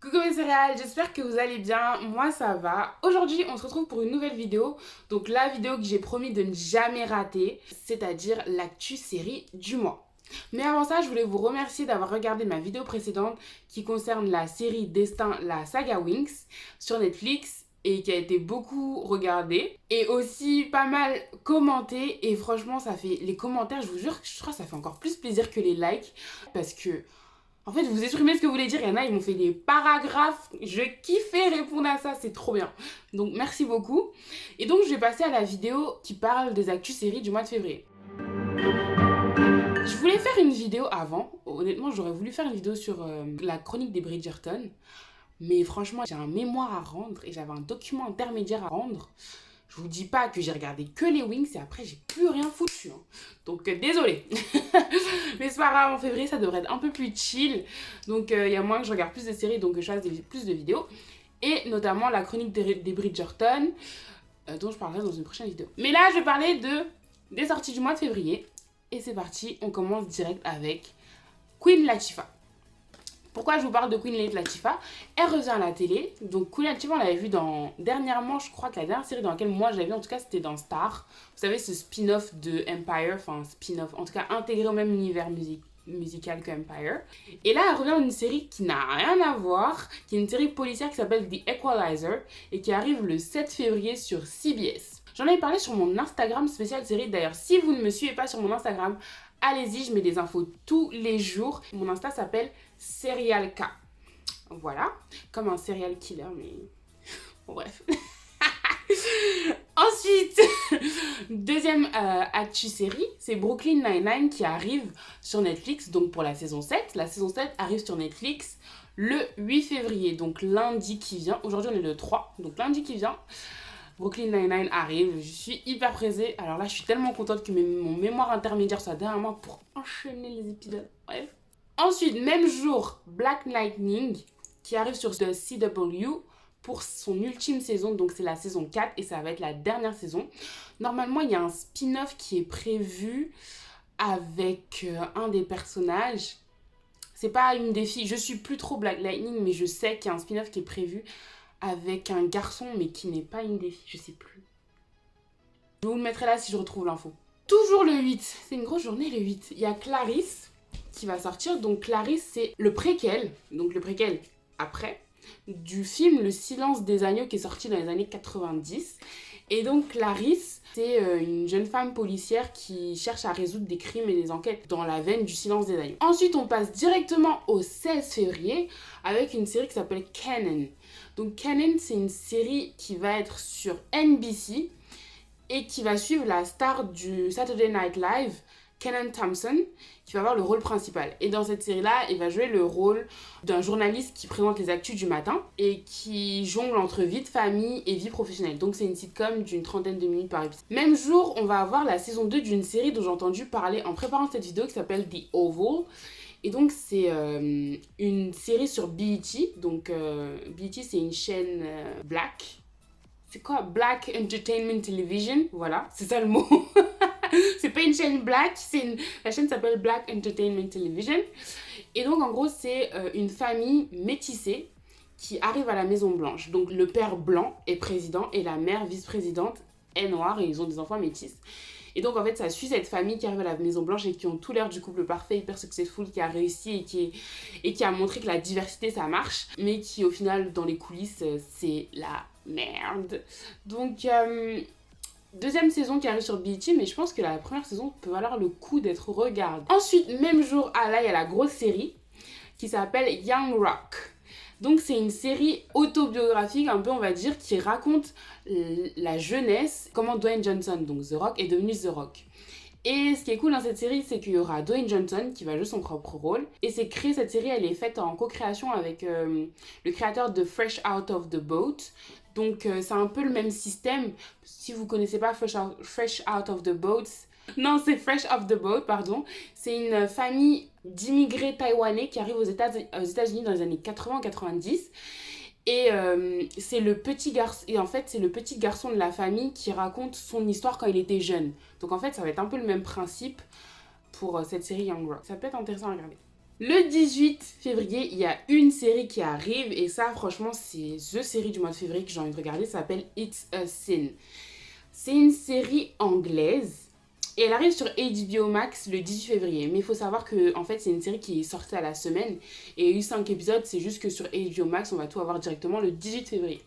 Coucou mes céréales, j'espère que vous allez bien, moi ça va. Aujourd'hui on se retrouve pour une nouvelle vidéo, donc la vidéo que j'ai promis de ne jamais rater, c'est-à-dire l'actu série du mois. Mais avant ça, je voulais vous remercier d'avoir regardé ma vidéo précédente qui concerne la série Destin, la saga Winx sur Netflix et qui a été beaucoup regardée et aussi pas mal commentée et franchement ça fait les commentaires, je vous jure, je crois que ça fait encore plus plaisir que les likes parce que en fait, vous exprimez ce que vous voulez dire. Il y en a, ils m'ont fait des paragraphes. Je kiffais répondre à ça, c'est trop bien. Donc, merci beaucoup. Et donc, je vais passer à la vidéo qui parle des actus séries du mois de février. Je voulais faire une vidéo avant. Honnêtement, j'aurais voulu faire une vidéo sur la chronique des Bridgerton. Mais franchement, j'ai un mémoire à rendre et j'avais un document intermédiaire à rendre. Je vous dis pas que j'ai regardé que les Winx et après j'ai plus rien foutu. Hein. Donc désolé. Mais c'est pas grave, en février ça devrait être un peu plus chill. Donc il y a moins que je regarde plus de séries, donc je fasse plus de vidéos. Et notamment la chronique des Bridgerton, dont je parlerai dans une prochaine vidéo. Mais là je vais parler des sorties du mois de février. Et c'est parti, on commence direct avec Queen Latifah. Pourquoi je vous parle de Queen Latifah? Elle revient à la télé. Donc Queen Latifah, on l'avait vu dernièrement, je crois que la dernière série dans laquelle moi je l'avais vu, en tout cas, c'était dans Star. Vous savez, ce spin-off de Empire, enfin spin-off, en tout cas intégré au même univers musical que Empire. Et là, elle revient dans une série qui n'a rien à voir, qui est une série policière qui s'appelle The Equalizer et qui arrive le 7 février sur CBS. J'en avais parlé sur mon Instagram spécial série. D'ailleurs, si vous ne me suivez pas sur mon Instagram, allez-y, je mets des infos tous les jours. Mon Insta s'appelle Serial K. Voilà, comme un serial killer, mais bon, bref. Ensuite, deuxième actu série, c'est Brooklyn Nine-Nine qui arrive sur Netflix, donc pour la saison 7. La saison 7 arrive sur Netflix le 8 février, donc lundi qui vient. Aujourd'hui, on est le 3, donc lundi qui vient. Brooklyn Nine-Nine arrive, je suis hyper pressée. Alors là, je suis tellement contente que mon mémoire intermédiaire soit derrière moi pour enchaîner les épisodes. Bref. Ensuite, même jour, Black Lightning qui arrive sur The CW pour son ultime saison, donc c'est la saison 4 et ça va être la dernière saison. Normalement, il y a un spin-off qui est prévu avec un des personnages. C'est pas une des filles, je suis plus trop Black Lightning, mais je sais qu'il y a un spin-off qui est prévu avec un garçon, mais qui n'est pas une des filles, je sais plus. Je vous le mettrai là si je retrouve l'info. Toujours le 8, c'est une grosse journée le 8. Il y a Clarisse qui va sortir, donc Clarisse c'est le préquel, donc le préquel après, du film Le Silence des Agneaux qui est sorti dans les années 90. Et donc Clarisse, c'est une jeune femme policière qui cherche à résoudre des crimes et des enquêtes dans la veine du Silence des Agneaux. Ensuite, on passe directement au 16 février avec une série qui s'appelle Kanan. Donc Kanan, c'est une série qui va être sur NBC et qui va suivre la star du Saturday Night Live, Kenan Thompson, qui va avoir le rôle principal. Et dans cette série-là, il va jouer le rôle d'un journaliste qui présente les actus du matin et qui jongle entre vie de famille et vie professionnelle. Donc c'est une sitcom d'une 30aine de minutes par épisode. Même jour, on va avoir la saison 2 d'une série dont j'ai entendu parler en préparant cette vidéo qui s'appelle The Oval. Et donc c'est une série sur BET. Donc BET c'est une chaîne black. C'est quoi? Black Entertainment Television. Voilà, c'est ça le mot. C'est pas une chaîne black, la chaîne s'appelle Black Entertainment Television. Et donc en gros c'est une famille métissée qui arrive à la Maison Blanche. Donc le père blanc est président et la mère vice-présidente est noire et ils ont des enfants métis. Et donc en fait ça suit cette famille qui arrive à la Maison Blanche et qui ont tout l'air du couple parfait, hyper successful, qui a réussi et qui a montré que la diversité ça marche, mais qui au final dans les coulisses c'est la merde. Donc deuxième saison qui arrive sur BET, mais je pense que la première saison peut valoir le coup d'être regardée. Ensuite, même jour, là, il y a la grosse série qui s'appelle Young Rock. Donc, c'est une série autobiographique, un peu, on va dire, qui raconte la jeunesse, comment Dwayne Johnson, donc The Rock, est devenu The Rock. Et ce qui est cool dans cette série, c'est qu'il y aura Dwayne Johnson qui va jouer son propre rôle. Et cette série, elle est faite en co-création avec le créateur de Fresh Out of the Boat. Donc c'est un peu le même système. Si vous connaissez pas Fresh Out of the Boat, non c'est Fresh Off the Boat, pardon. C'est une famille d'immigrés taïwanais qui arrivent aux États-Unis dans les années 80-90. Et c'est le petit garçon, et en fait c'est le petit garçon de la famille qui raconte son histoire quand il était jeune. Donc en fait ça va être un peu le même principe pour cette série Young Rock. Ça peut être intéressant à regarder. Le 18 février, il y a une série qui arrive et ça, franchement, c'est the série du mois de février que j'ai envie de regarder. Ça s'appelle It's a Sin. C'est une série anglaise et elle arrive sur HBO Max le 18 février. Mais il faut savoir que en fait, c'est une série qui est sortie à la semaine et il y a eu 5 épisodes. C'est juste que sur HBO Max, on va tout avoir directement le 18 février.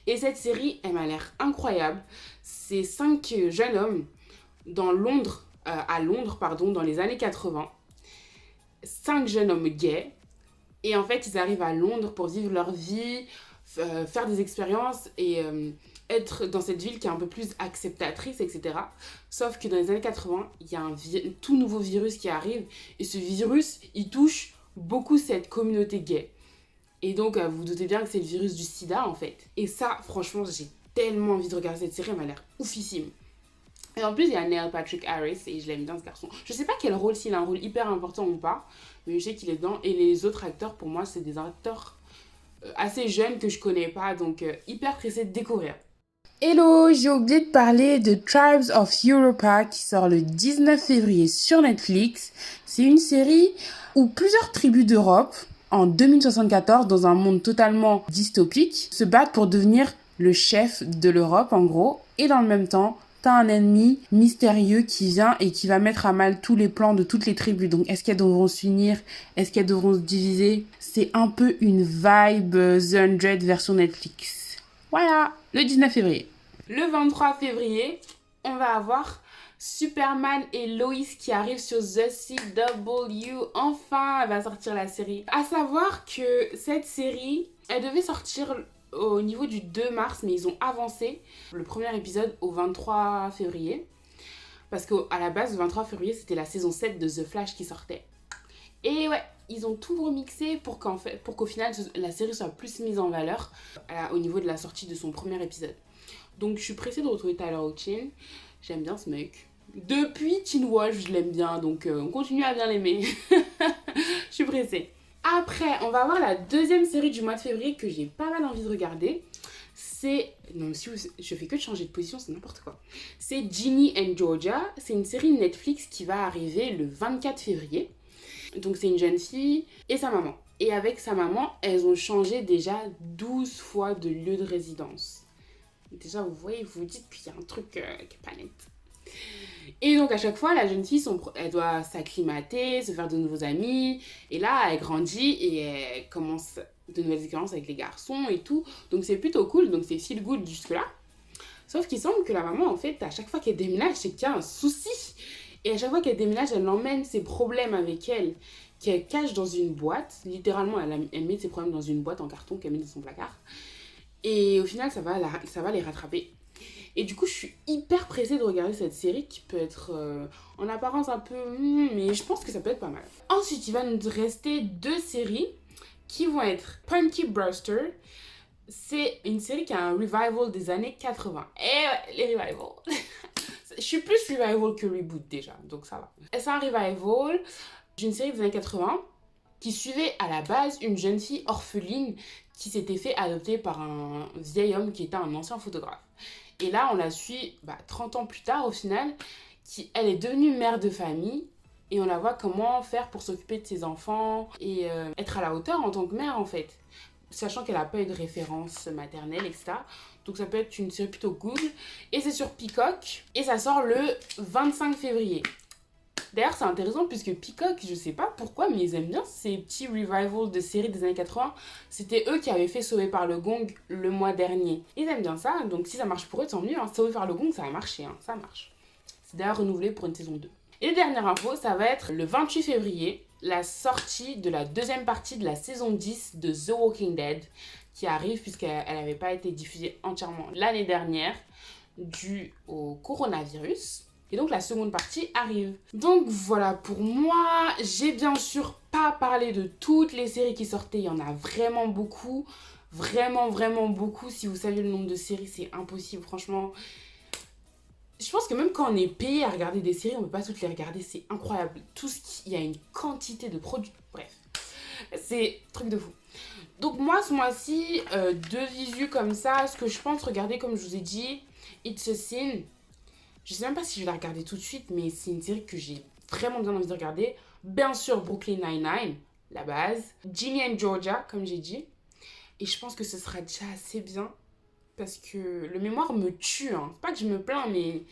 Et cette série, elle m'a l'air incroyable. C'est 5 jeunes hommes à Londres, pardon, dans les années 80. 5 jeunes hommes gays. Et en fait, ils arrivent à Londres pour vivre leur vie, faire des expériences et être dans cette ville qui est un peu plus acceptatrice, etc. Sauf que dans les années 80, il y a un tout nouveau virus qui arrive. Et ce virus, il touche beaucoup cette communauté gay. Et donc, vous vous doutez bien que c'est le virus du sida, en fait. Et ça, franchement, j'ai tellement envie de regarder cette série, elle m'a l'air oufissime. Et en plus, il y a Neil Patrick Harris, et je l'aime bien ce garçon. Je sais pas quel rôle, s'il a un rôle hyper important ou pas, mais je sais qu'il est dedans. Et les autres acteurs, pour moi, c'est des acteurs assez jeunes que je connais pas, donc hyper pressée de découvrir. Hello, j'ai oublié de parler de Tribes of Europa qui sort le 19 février sur Netflix. C'est une série où plusieurs tribus d'Europe, en 2074, dans un monde totalement dystopique, se battent pour devenir le chef de l'Europe, en gros, et dans le même temps, t'as un ennemi mystérieux qui vient et qui va mettre à mal tous les plans de toutes les tribus. Donc, est-ce qu'elles devront s'unir? Est-ce qu'elles devront se diviser? C'est un peu une vibe The 100 version Netflix. Voilà, le 19 février. Le 23 février, on va avoir Superman et Lois qui arrivent sur The CW. Enfin, elle va sortir la série. À savoir que cette série, elle devait sortir au niveau du 2 mars, mais ils ont avancé le premier épisode au 23 février. Parce qu'à la base, le 23 février, c'était la saison 7 de The Flash qui sortait. Et ouais, ils ont tout remixé pour qu'au final, la série soit plus mise en valeur au niveau de la sortie de son premier épisode. Donc je suis pressée de retrouver Tyler Hoechlin. J'aime bien ce mec. Depuis Teen Wolf, je l'aime bien, donc on continue à bien l'aimer. Je suis pressée. Après, on va voir la deuxième série du mois de février que j'ai pas mal envie de regarder. C'est... Non, si je fais que de changer de position, c'est n'importe quoi. C'est Ginny and Georgia. C'est une série Netflix qui va arriver le 24 février. Donc c'est une jeune fille et sa maman. Et avec sa maman, elles ont changé déjà 12 fois de lieu de résidence. Déjà, vous voyez, vous dites qu'il y a un truc qui est pas net. Et donc, à chaque fois, la jeune fille, elle doit s'acclimater, se faire de nouveaux amis. Et là, elle grandit et elle commence de nouvelles expériences avec les garçons et tout. Donc, c'est plutôt cool. Donc, c'est feel good jusque-là. Sauf qu'il semble que la maman, en fait, à chaque fois qu'elle déménage, c'est qu'il y a un souci. Et à chaque fois qu'elle déménage, elle emmène ses problèmes avec elle, qu'elle cache dans une boîte. Littéralement, elle met ses problèmes dans une boîte en carton qu'elle met dans son placard. Et au final, ça va les rattraper. Et du coup, je suis hyper pressée de regarder cette série qui peut être en apparence un peu... mais je pense que ça peut être pas mal. Ensuite, il va nous rester 2 séries qui vont être Punky Brewster. C'est une série qui a un revival des années 80. Et ouais, les revivals. Je suis plus revival que reboot déjà, donc ça va. C'est un revival d'une série des années 80 qui suivait à la base une jeune fille orpheline qui s'était fait adopter par un vieil homme qui était un ancien photographe. Et là, on la suit 30 ans plus tard au final, elle est devenue mère de famille et on la voit comment faire pour s'occuper de ses enfants et être à la hauteur en tant que mère en fait. Sachant qu'elle n'a pas eu de référence maternelle, etc. Donc ça peut être une série plutôt cool. Et c'est sur Peacock. Et ça sort le 25 février. D'ailleurs, c'est intéressant puisque Peacock, je sais pas pourquoi, mais ils aiment bien ces petits revivals de séries des années 80. C'était eux qui avaient fait Sauvé par le Gong le mois dernier. Ils aiment bien ça, donc si ça marche pour eux, tant mieux. Hein. Sauvé par le Gong, ça a marché, hein. Ça marche. C'est d'ailleurs renouvelé pour une saison 2. Et la dernière info, ça va être le 28 février, la sortie de la deuxième partie de la saison 10 de The Walking Dead, qui arrive puisqu'elle n'avait pas été diffusée entièrement l'année dernière, due au coronavirus. Et donc la seconde partie arrive. Donc voilà, pour moi, j'ai bien sûr pas parlé de toutes les séries qui sortaient. Il y en a vraiment beaucoup. Vraiment, vraiment beaucoup. Si vous saviez le nombre de séries, c'est impossible. Franchement, je pense que même quand on est payé à regarder des séries, on peut pas toutes les regarder. C'est incroyable. Il y a une quantité de produits. Bref, c'est truc de fou. Donc moi, ce mois-ci, de visu comme ça, ce que je pense regarder, comme je vous ai dit, It's a Sin. Je sais même pas si je vais la regarder tout de suite, mais c'est une série que j'ai vraiment bien envie de regarder Bien sûr, Brooklyn Nine-Nine, la base. Ginny and Georgia, comme j'ai dit. Et je pense que ce sera déjà assez bien. Parce que le mémoire me tue. Hein. C'est pas que je me plains, mais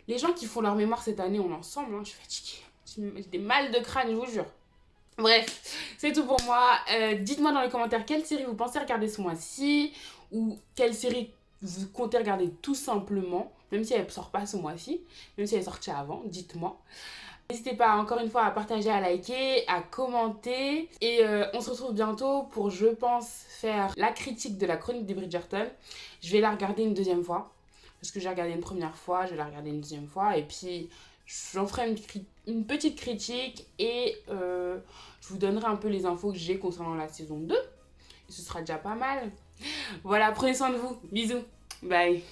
les gens qui font leur mémoire cette année, on est ensemble. Hein. Je suis fatiguée. J'ai des mal de crâne, je vous jure. Bref, c'est tout pour moi. Dites-moi dans les commentaires quelle série vous pensez regarder ce mois-ci. Ou quelle série vous comptez regarder tout simplement. Même si elle ne sort pas ce mois-ci. Même si elle est sortie avant, dites-moi. N'hésitez pas encore une fois à partager, à liker, à commenter. Et on se retrouve bientôt pour, je pense, faire la critique de la chronique des Bridgerton. Je vais la regarder une deuxième fois. Parce que j'ai regardé une première fois, je vais la regarder une deuxième fois. Et puis, j'en ferai une petite critique. Et je vous donnerai un peu les infos que j'ai concernant la saison 2. Et ce sera déjà pas mal. Voilà, prenez soin de vous. Bisous. Bye.